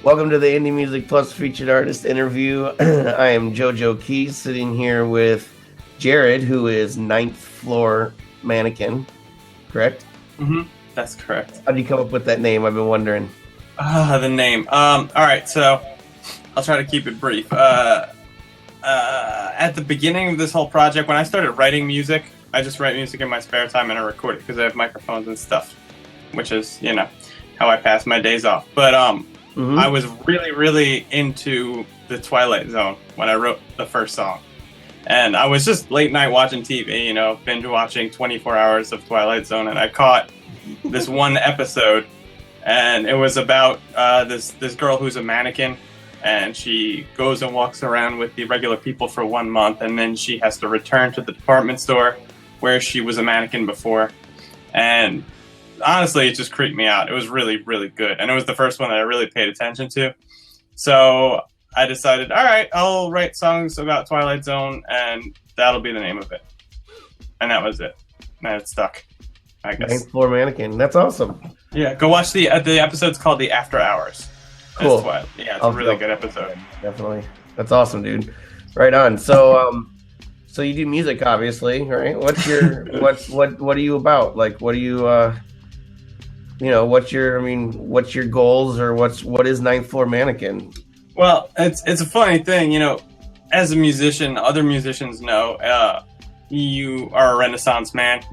Welcome to the Indie Music Plus featured artist interview. I am JoJo Keys, sitting here with Jared, who is Ninth Floor Mannequin, correct? That's correct. How did you come up with that name? I've been wondering. The name. All right, so I'll try to keep it brief. At the beginning of this whole project, when I started writing music, I just write music in my spare time and I record it because I have microphones and stuff, which is, how I pass my days off. But I was really into the Twilight Zone when I wrote the first song. And I was just late night watching TV, binge watching 24 hours of Twilight Zone, and I caught this one episode, and it was about this girl who's a mannequin, and she goes and walks around with the regular people for 1 month, and then she has to return to the department store where she was a mannequin before. And honestly, it just creeped me out. It was really, really good, and it was the first one that I really paid attention to. So I decided, all right, I'll write songs about Twilight Zone, and that'll be the name of it. And that was it. And it stuck, I guess. Ninth Floor Mannequin. That's awesome. Yeah, go watch the episode's called The After Hours. Cool. Yeah, it's a really good episode. Definitely. That's awesome, dude. Right on. So, so you do music, obviously, right? What's your what are you about? Like, what do you what's your goals, or what is Ninth Floor Mannequin? Well, it's a funny thing, as a musician, other musicians know, you are a Renaissance man,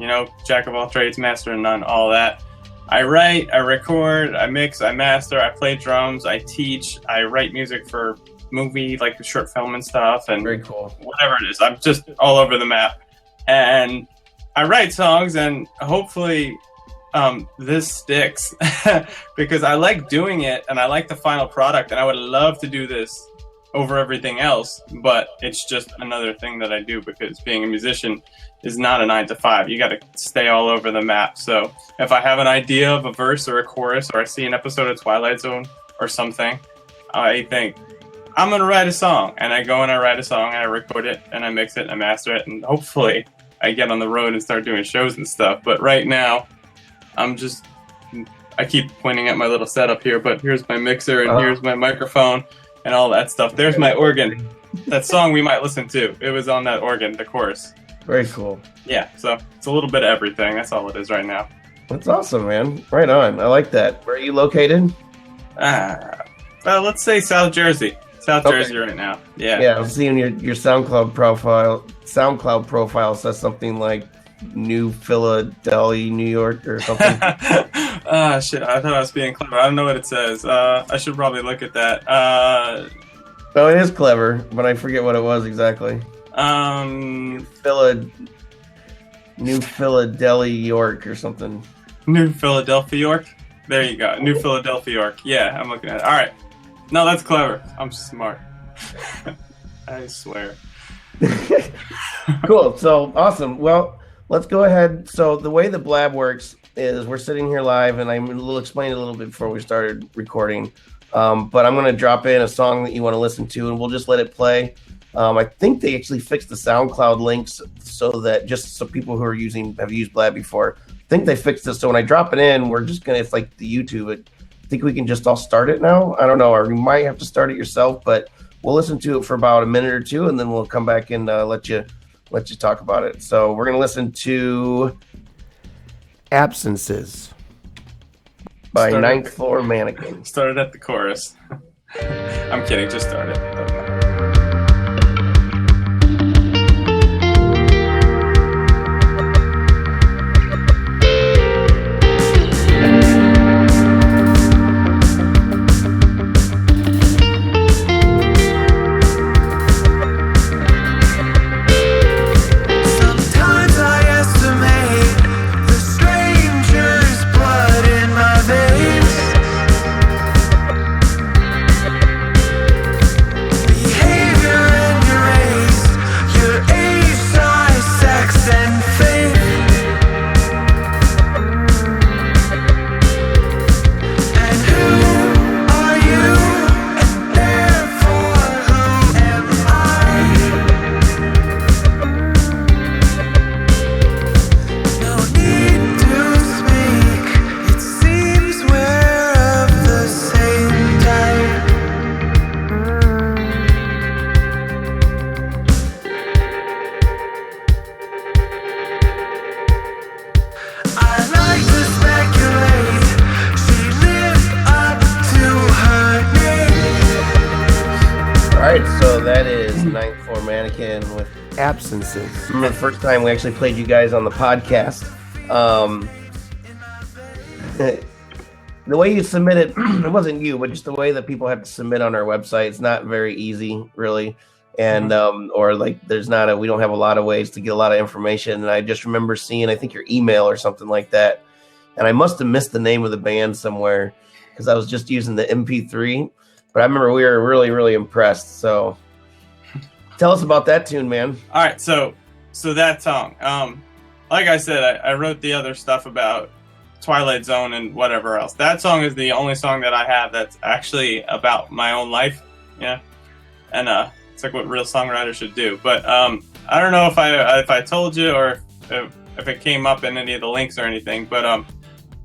jack of all trades, master of none, all that. I write, I record, I mix, I master, I play drums, I teach, I write music for movie, like the short film and stuff, and very cool. Whatever it is, I'm just all over the map. And I write songs, and hopefully this sticks because I like doing it and I like the final product, and I would love to do this over everything else, but it's just another thing that I do because being a musician is not a 9 to 5. You got to stay all over the map. So if I have an idea of a verse or a chorus, or I see an episode of Twilight Zone or something, I think I'm going to write a song, and I go and I write a song and I record it and I mix it and I master it, and hopefully I get on the road and start doing shows and stuff. But right now I keep pointing at my little setup here, but here's my mixer and here's my microphone and all that stuff. There's my organ. That song we might listen to, it was on that organ, the chorus. Very cool. Yeah, so it's a little bit of everything. That's all it is right now. That's awesome, man. Right on. I like that. Where are you located? Well, let's say South Jersey. Jersey right now. Yeah. Yeah, I'm seeing your SoundCloud profile. SoundCloud profile says something like New Philadelphia, New York, or something. Shit, I thought I was being clever. I don't know what it says. I should probably look at that. Oh, it is clever, but I forget what it was exactly. New Philadelphia, York, or something. New Philadelphia, York? There you go. New Philadelphia, York. Yeah, I'm looking at it. All right. No, that's clever. I'm smart. I swear. Cool. So, awesome. Well, let's go ahead. So the way the Blab works is we're sitting here live, and we'll explain it a little bit before we started recording. But I'm going to drop in a song that you want to listen to, and we'll just let it play. I think they actually fixed the SoundCloud links so that just so people who have used Blab before, I think they fixed it. So when I drop it in, we're just going to, it's like the YouTube. I think we can just all start it now. I don't know, or you might have to start it yourself, but we'll listen to it for about a minute or two, and then we'll come back and let you talk about it. So we're going to listen to Absences by Ninth Floor Mannequin. Started at the chorus. I'm kidding, just started. The All right, so that is Ninth Floor Mannequin with Absences. The first time we actually played you guys on the podcast. The way you submit it, it wasn't you, but just the way that people have to submit on our website, it's not very easy, really. And or like we don't have a lot of ways to get a lot of information. And I just remember seeing, I think, your email or something like that. And I must have missed the name of the band somewhere because I was just using the MP3. But I remember we were really, really impressed. So tell us about that tune, man. All right, so that song, like I said, I wrote the other stuff about Twilight Zone and whatever else. That song is the only song that I have that's actually about my own life. Yeah, and it's like what real songwriters should do. But I don't know if I told you or if it came up in any of the links or anything. But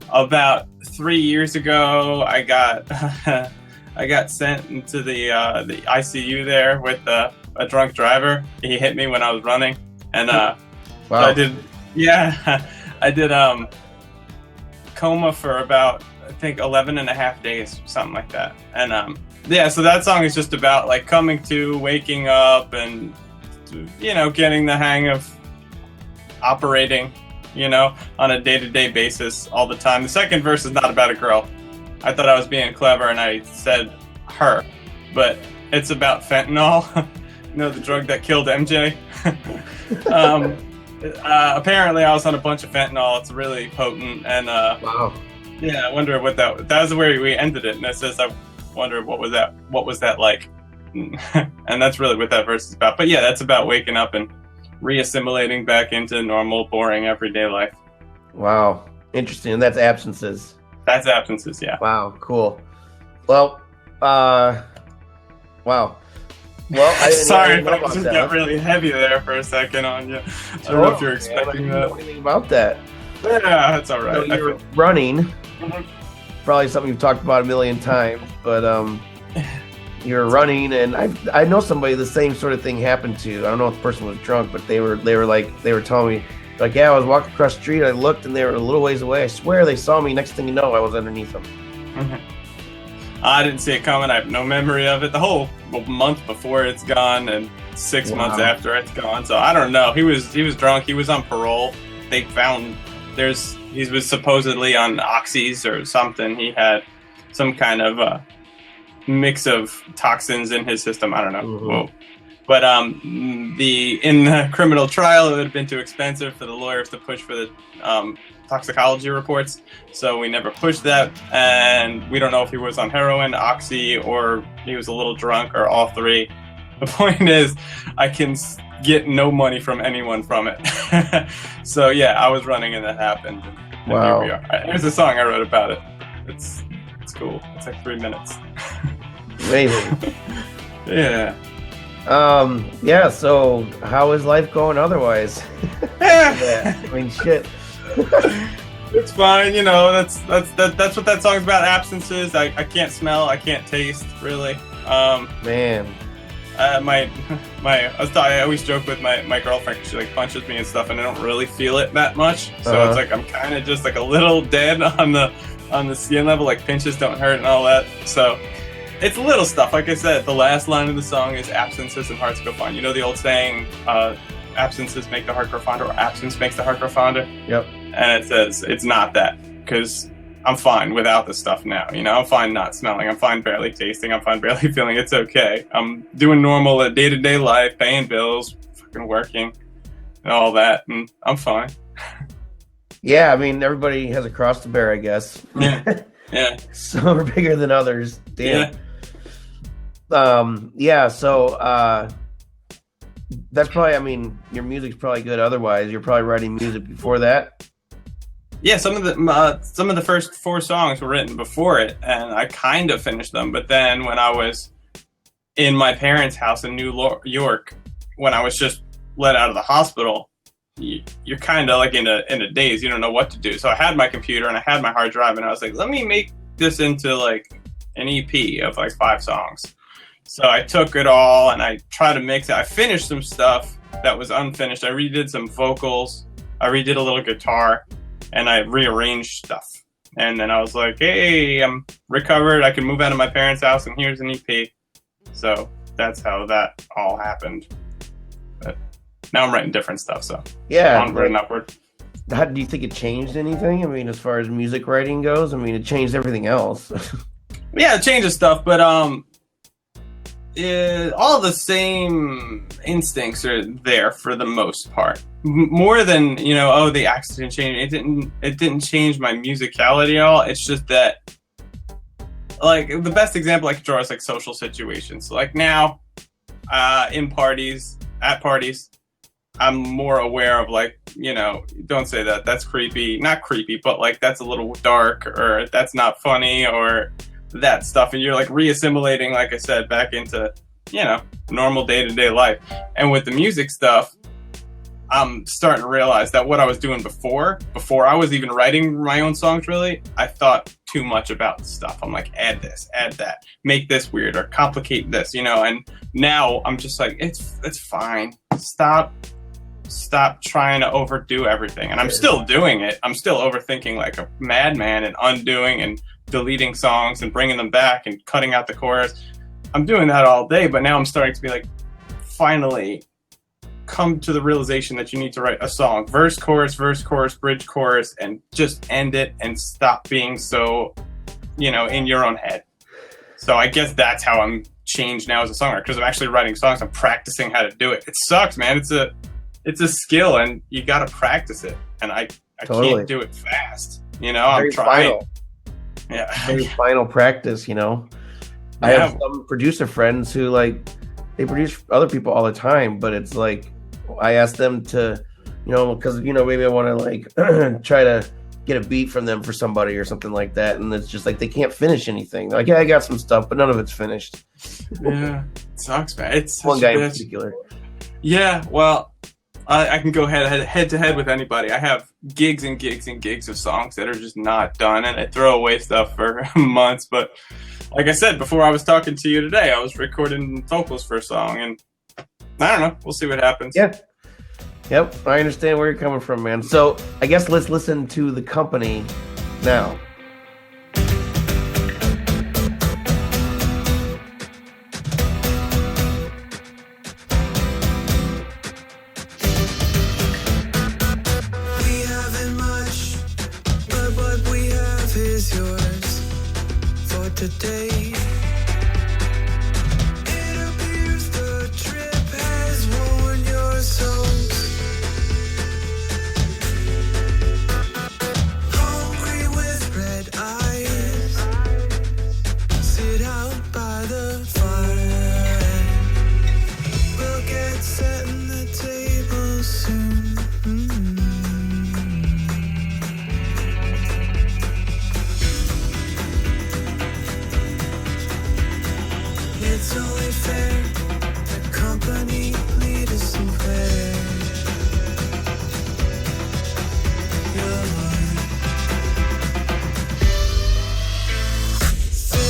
about 3 years ago, I got I got sent into the ICU there with a drunk driver. He hit me when I was running, and wow. So I did coma for about, I think, 11 and a half days, something like that. And so that song is just about like coming to, waking up, and getting the hang of operating on a day-to-day basis all the time. The second verse is not about a girl. I thought I was being clever and I said her, but it's about fentanyl, the drug that killed MJ. Apparently I was on a bunch of fentanyl. It's really potent, and wow. Yeah, I wonder what that was where we ended it. And it says, I wonder what was that like? And that's really what that verse is about. But yeah, that's about waking up and reassimilating back into normal, boring, everyday life. Wow. Interesting. And that's Absences. That's Absences, yeah. Wow, cool. Well, wow. Well, I didn't sorry if I just got really heavy there for a second on you. I don't know if you're expecting that. I don't know anything about that. Yeah, that's all right. So you're running. Probably something you've talked about a million times, but you're running, and I know somebody the same sort of thing happened to. I don't know if the person was drunk, but they were telling me, like, yeah, I was walking across the street, I looked, and they were a little ways away. I swear they saw me. Next thing you know, I was underneath them. I didn't see it coming. I have no memory of it. The whole month before it's gone, and 6 months after it's gone. So I don't know. He was drunk. He was on parole. They found he was supposedly on oxys or something. He had some kind of mix of toxins in his system. I don't know. Mm-hmm. But in the criminal trial, it would have been too expensive for the lawyers to push for the toxicology reports, so we never pushed that, and we don't know if he was on heroin, oxy, or he was a little drunk, or all three. The point is, I can get no money from anyone from it. So yeah, I was running and that happened. And wow. Here we are. Here's a song I wrote about it. It's cool. It's like 3 minutes. Amazing. Yeah. Yeah, so how is life going otherwise? Yeah, I mean, shit. It's fine, that's what that song's about. Absences. I can't smell, I can't taste, really. Man. I always joke with my girlfriend, 'cause she like punches me and stuff, and I don't really feel it that much. So It's like I'm kind of just like a little dead on the skin level, like pinches don't hurt and all that. So it's little stuff. Like I said, the last line of the song is absences and hearts go fond. You know the old saying, absences make the heart grow fonder, or absence makes the heart grow fonder? Yep. And it says it's not that, because I'm fine without the stuff now. I'm fine not smelling. I'm fine barely tasting. I'm fine barely feeling. It's okay. I'm doing normal day-to-day life, paying bills, fucking working, and all that, and I'm fine. Yeah, I mean, everybody has a cross to bear, I guess. Yeah. Yeah. Some are bigger than others. Damn. Yeah. So that's probably, I mean, your music's probably good otherwise. You're probably writing music before that. Yeah, some of the first 4 songs were written before it, and I kind of finished them. But then when I was in my parents' house in New York, when I was just let out of the hospital, you're kind of like in a daze. You don't know what to do. So I had my computer and I had my hard drive, and I was like, let me make this into like an EP of like 5 songs. So I took it all and I tried to mix it. I finished some stuff that was unfinished. I redid some vocals. I redid a little guitar, and I rearranged stuff. And then I was like, hey, I'm recovered. I can move out of my parents' house, and here's an EP. So that's how that all happened. But now I'm writing different stuff, so Yeah. onward and upward. How do you think it changed anything? I mean, as far as music writing goes, I mean, it changed everything else. Yeah, it changes stuff, but all the same instincts are there for the most part. More than, the accident changed. It didn't change my musicality at all. It's just that, like, the best example I could draw is like social situations. Like now, at parties, I'm more aware of, like, don't say that. That's creepy. Not creepy, but like that's a little dark, or that's not funny, or that stuff. And you're like reassimilating, like I said, back into, normal day-to-day life. And with the music stuff, I'm starting to realize that what I was doing before I was even writing my own songs, really, I thought too much about stuff. I'm like, add this, add that, make this weird, or complicate this, and now I'm just like, it's fine. Stop trying to overdo everything. And I'm still doing it. I'm still overthinking like a madman and undoing and deleting songs and bringing them back and cutting out the chorus. I'm doing that all day, but now I'm starting to be like, finally come to the realization that you need to write a song, verse, chorus, bridge, chorus, and just end it and stop being so, in your own head. So I guess that's how I'm changed now as a songwriter, because I'm actually writing songs. I'm practicing how to do it. It sucks, man. It's a skill, and you got to practice it. And I Totally. can't do it fast. Very I'm trying. final. Yeah. Very final practice, I have some producer friends who, like, they produce other people all the time, but it's like, I ask them to, because, maybe I want to, like, try to get a beat from them for somebody or something like that. And it's just like, they can't finish anything. They're like, yeah, I got some stuff, but none of it's finished. Yeah. It sucks, man. It's one guy in particular. Yeah. Well, I can go head to head with anybody. I have gigs and gigs and gigs of songs that are just not done, and I throw away stuff for months. But like I said, before I was talking to you today, I was recording vocals for a song, and I don't know. We'll see what happens. Yeah. Yep. I understand where you're coming from, man. So I guess let's listen to The Company now. Today, it appears the trip has worn your songs. Hungry with red eyes, sit out by the fire. We'll get setting the table soon. It's only fair, the company lead us in prayer. Sit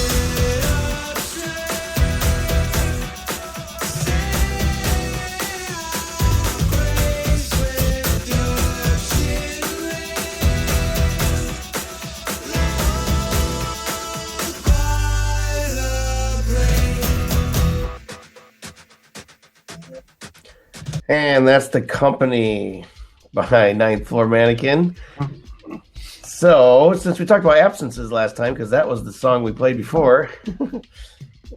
up straight, say our grace with your chin raised, lulled by the brain. And that's The Company by Ninth Floor Mannequin. So, since we talked about absences last time, because that was the song we played before,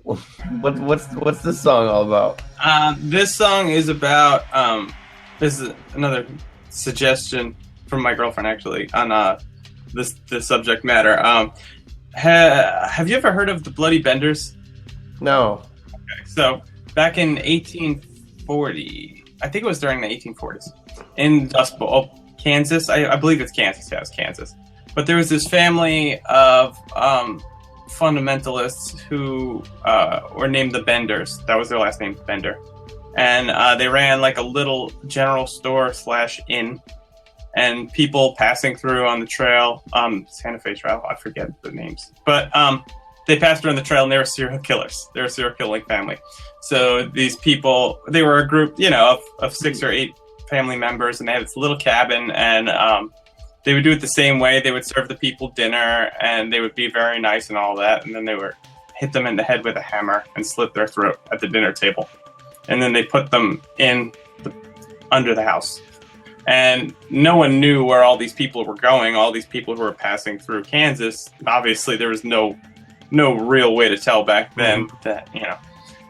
what's this song all about? This song is about, this is another suggestion from my girlfriend, actually, on this subject matter. Have you ever heard of the Bloody Benders? No. Okay, so back in 1840, I think it was during the 1840s, in Dust Bowl, Kansas. I believe it's Kansas. Yeah, it's Kansas. But there was this family of fundamentalists who were named the Benders. That was their last name, Bender. And they ran like a little general store / inn. And people passing through on the trail, Santa Fe Trail, I forget the names. But they passed through on the trail, and they were serial killers. They were a serial killing family. So these people, they were a group, of 6 or 8 family members, and they had this little cabin, and they would do it the same way. They would serve the people dinner, and they would be very nice and all that, and then they were hit them in the head with a hammer and slit their throat at the dinner table. And then they put them under the house. And no one knew where all these people were going, all these people who were passing through Kansas. Obviously, there was no real way to tell back then that,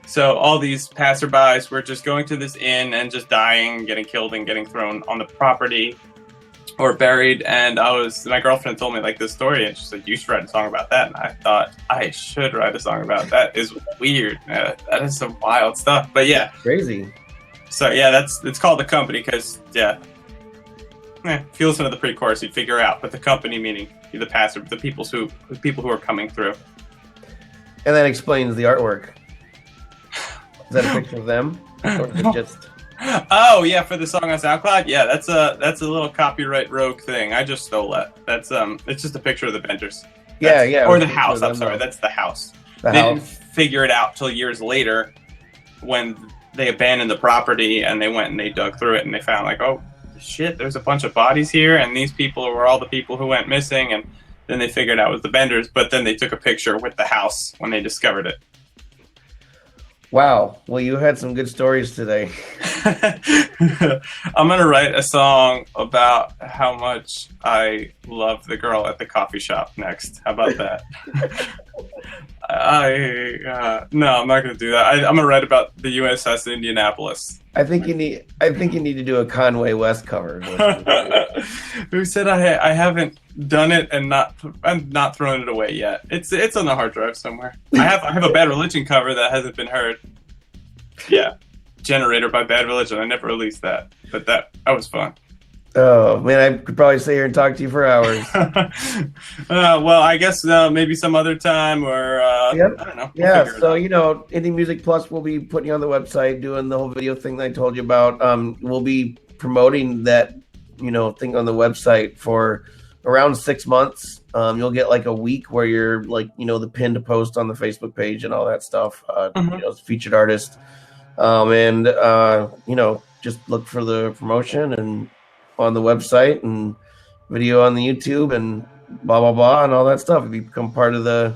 So all these passerbys were just going to this inn and just dying, getting killed, and getting thrown on the property or buried. And my girlfriend told me like this story, and she said, "You should write a song about that." And I thought I should write a song about that. Is weird. That is some wild stuff. But yeah, crazy. So yeah, it's called The Company because if you listen to the pre-chorus, you'd figure out. But the company meaning the passer, the people who are coming through. And that explains the artwork. Is that a picture of them, or is it just? Oh yeah, for the song on SoundCloud, yeah, that's a little copyright rogue thing. I just stole that. That's it's just a picture of the Benders. Or the house. I'm sorry, that's the house. They didn't figure it out till years later when they abandoned the property and they went and they dug through it and they found like, oh shit, there's a bunch of bodies here and these people were all the people who went missing, and then they figured out it was the Benders, but then they took a picture with the house when they discovered it. Wow. Well, you had some good stories today. I'm going to write a song about how much I love the girl at the coffee shop next. How about that? No, I'm not going to do that. I'm going to write about the USS Indianapolis. I think you need to do a Conway West cover. Who said I haven't done it and I'm not thrown it away yet. It's on the hard drive somewhere. I have a Bad Religion cover that hasn't been heard. Yeah, Generator by Bad Religion. I never released that, but that was fun. Oh man, I could probably sit here and talk to you for hours. Well, I guess maybe some other time, or yep. I don't know. Yeah, so Indie Music Plus will be putting you on the website, doing the whole video thing that I told you about. We'll be promoting that thing on the website for around 6 months. You'll get like a week where you're like the pinned post on the Facebook page and all that stuff. Featured artist, and just look for the promotion and on the website and video on the YouTube and blah blah blah and all that stuff. If you become part of the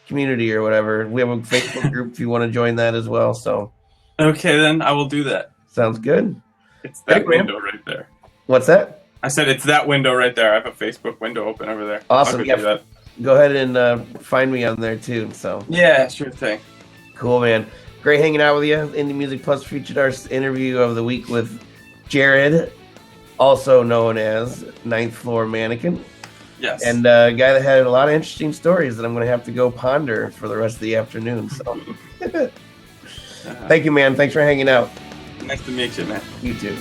community or whatever, we have a Facebook group if you want to join that as well. So okay, then I will do that. Sounds good. It's that window right there. What's that? I said it's that window right there. I have a Facebook window open over there. Awesome. Yeah, go ahead and find me on there too. So yeah, sure thing. Cool, man. Great hanging out with you. Indie Music Plus featured artist interview of the week with Jared, also known as Ninth Floor Mannequin. Yes. And a guy that had a lot of interesting stories that I'm going to have to go ponder for the rest of the afternoon. So thank you, man. Thanks for hanging out. Nice to meet you, man. You too.